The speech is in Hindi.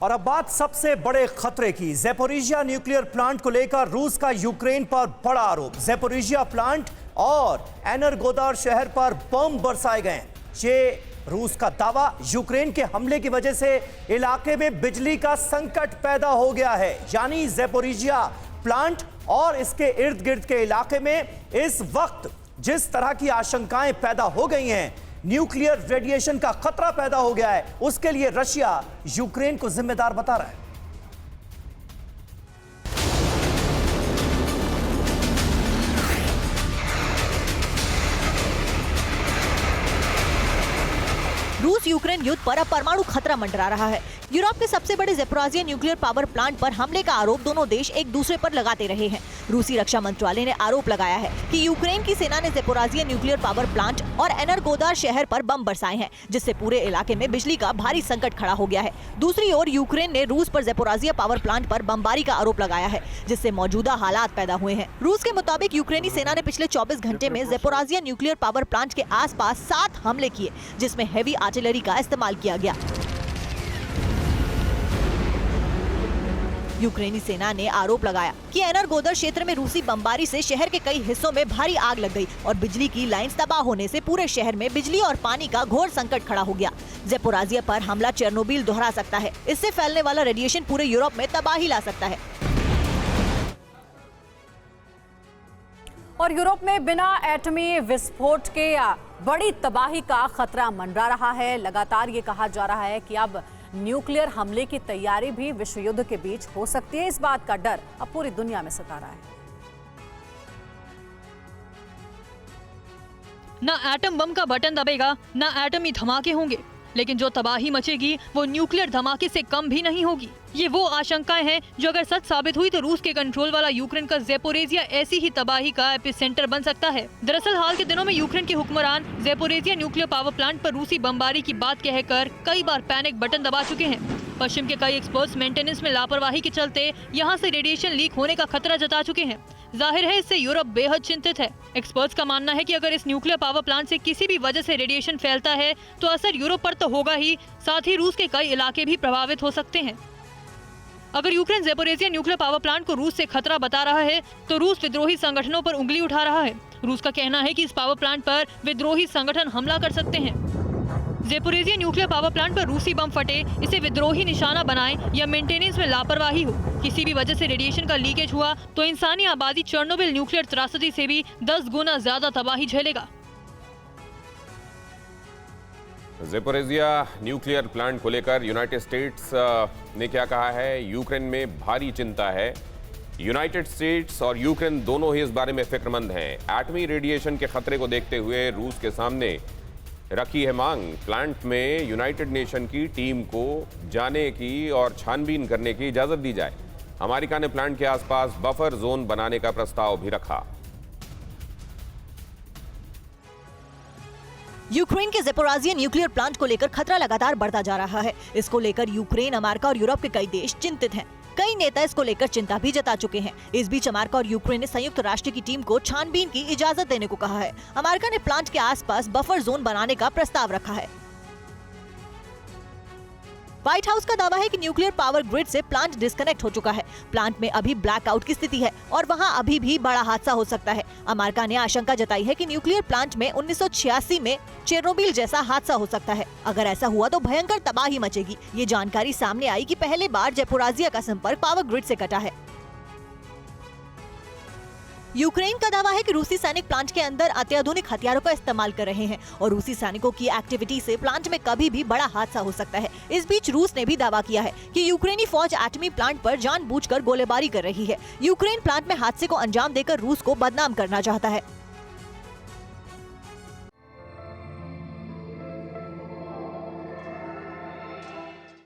और अब बात सबसे बड़े खतरे की। ज़ैपोरिज़िया न्यूक्लियर प्लांट को लेकर रूस का यूक्रेन पर बड़ा आरोप। ज़ैपोरिज़िया प्लांट और एनरगोदार शहर पर बम बरसाए गए। ये रूस का दावा, यूक्रेन के हमले की वजह से इलाके में बिजली का संकट पैदा हो गया है। यानी ज़ैपोरिज़िया प्लांट और इसके इर्द गिर्द के इलाके में इस वक्त जिस तरह की आशंकाएं पैदा हो गई हैं, न्यूक्लियर रेडिएशन का खतरा पैदा हो गया है, उसके लिए रशिया यूक्रेन को जिम्मेदार बता रहा है। रूस यूक्रेन युद्ध पर अब परमाणु खतरा मंडरा रहा है। यूरोप के सबसे बड़े ज़ैपोरिज़िया न्यूक्लियर पावर प्लांट पर हमले का आरोप दोनों देश एक दूसरे पर लगाते रहे हैं। रूसी रक्षा मंत्रालय ने आरोप लगाया है कि यूक्रेन की सेना ने ज़ैपोरिज़िया न्यूक्लियर पावर प्लांट और एनरगोदार शहर पर बम बरसाए हैं, जिससे पूरे इलाके में बिजली का भारी संकट खड़ा हो गया है। दूसरी ओर यूक्रेन ने रूस पर ज़ैपोरिज़िया पावर प्लांट पर बमबारी का आरोप लगाया है, जिससे मौजूदा हालात पैदा हुए हैं। रूस के मुताबिक यूक्रेनी सेना ने पिछले 24 घंटे में ज़ैपोरिज़िया न्यूक्लियर पावर प्लांट के आसपास 7 हमले किए, जिसमें हेवी आर्टिलरी का इस्तेमाल किया गया। यूक्रेनी सेना ने आरोप लगाया कि एनरगोदर क्षेत्र में रूसी बमबारी से शहर के कई हिस्सों में भारी आग लग गई और बिजली की लाइन तबाह होने से पूरे शहर में बिजली और पानी का घोर संकट खड़ा हो गया। ज़ैपोरिज़िया पर हमला चेरनोबिल दोहरा सकता है। इससे फैलने वाला रेडिएशन पूरे यूरोप में तबाही ला सकता है। और यूरोप में बिना एटमी विस्फोट के बड़ी तबाही का खतरा मंडरा रहा है। लगातार ये कहा जा रहा है कि अब न्यूक्लियर हमले की तैयारी भी विश्व युद्ध के बीच हो सकती है। इस बात का डर अब पूरी दुनिया में सता रहा है। ना एटम बम का बटन दबेगा, ना एटमी धमाके होंगे, लेकिन जो तबाही मचेगी वो न्यूक्लियर धमाके से कम भी नहीं होगी। ये वो आशंकाएं हैं जो अगर सच साबित हुई तो रूस के कंट्रोल वाला यूक्रेन का ज़ैपोरिज़िया ऐसी ही तबाही का एपिसेंटर बन सकता है। दरअसल हाल के दिनों में यूक्रेन के हुक्मरान ज़ैपोरिज़िया न्यूक्लियर पावर प्लांट पर रूसी बमबारी की बात कहकर कई बार पैनिक बटन दबा चुके हैं। पश्चिम के कई एक्सपर्ट्स मेंटेनेंस में लापरवाही के चलते यहाँ से रेडिएशन लीक होने का खतरा जता चुके हैं। जाहिर है इससे यूरोप बेहद चिंतित है। एक्सपर्ट्स का मानना है कि अगर इस न्यूक्लियर पावर प्लांट से किसी भी वजह से रेडिएशन फैलता है तो असर यूरोप पर तो होगा ही, साथ ही रूस के कई इलाके भी प्रभावित हो सकते हैं। अगर Ukraine Zaporizhzhia nuclear power plant को रूस से खतरा बता रहा है तो रूस विद्रोही संगठनों पर उंगली उठा रहा है। रूस का कहना है कि इस पावर प्लांट पर विद्रोही संगठन हमला कर सकते हैं। ज़ैपोरिज़िया न्यूक्लियर पावर प्लांट पर रूसी बम फटे, इसे विद्रोही निशाना बनाए या मेंटेनेंस में लापरवाही हो, किसी भी वजह से रेडिएशन का लीकेज हुआ तो इंसानी आबादी चेरनोबिल न्यूक्लियर त्रासदी से भी 10 गुना ज्यादा तबाही झेलेगा। ज़ैपोरिज़िया न्यूक्लियर प्लांट को लेकर यूनाइटेड स्टेट्स ने क्या कहा है? यूक्रेन में भारी चिंता है। यूनाइटेड स्टेट्स और यूक्रेन दोनों ही इस बारे में फिक्रमंद हैं। एटमी रेडिएशन के खतरे को देखते हुए रूस के सामने रखी है मांग। प्लांट में यूनाइटेड नेशन की टीम को जाने की और छानबीन करने की इजाजत दी जाए। अमेरिका ने प्लांट के आसपास बफर जोन बनाने का प्रस्ताव भी रखा। यूक्रेन के ज़ैपोरिज़िया न्यूक्लियर प्लांट को लेकर खतरा लगातार बढ़ता जा रहा है। इसको लेकर यूक्रेन, अमेरिका और यूरोप के कई देश चिंतित हैं। कई नेता इसको लेकर चिंता भी जता चुके हैं। इस बीच अमेरिका और यूक्रेन ने संयुक्त राष्ट्र की टीम को छानबीन की इजाजत देने को कहा है। अमेरिका ने प्लांट के आसपास बफर जोन बनाने का प्रस्ताव रखा है। व्हाइट हाउस का दावा है कि न्यूक्लियर पावर ग्रिड से प्लांट डिस्कनेक्ट हो चुका है। प्लांट में अभी ब्लैकआउट की स्थिति है और वहां अभी भी बड़ा हादसा हो सकता है। अमेरिका ने आशंका जताई है कि न्यूक्लियर प्लांट में 1986 में चेरनोबिल जैसा हादसा हो सकता है। अगर ऐसा हुआ तो भयंकर तबाही मचेगी। ये जानकारी सामने आई कि पहले बार ज़ैपोरिज़िया का संपर्क पावर ग्रिड से कटा है। यूक्रेन का दावा है कि रूसी सैनिक प्लांट के अंदर अत्याधुनिक हथियारों का इस्तेमाल कर रहे हैं और रूसी सैनिकों की एक्टिविटी से प्लांट में कभी भी बड़ा हादसा हो सकता है। इस बीच रूस ने भी दावा किया है कि यूक्रेनी फौज एटमी प्लांट पर जानबूझकर गोलीबारी कर रही है। यूक्रेन प्लांट में हादसे को अंजाम देकर रूस को बदनाम करना चाहता है।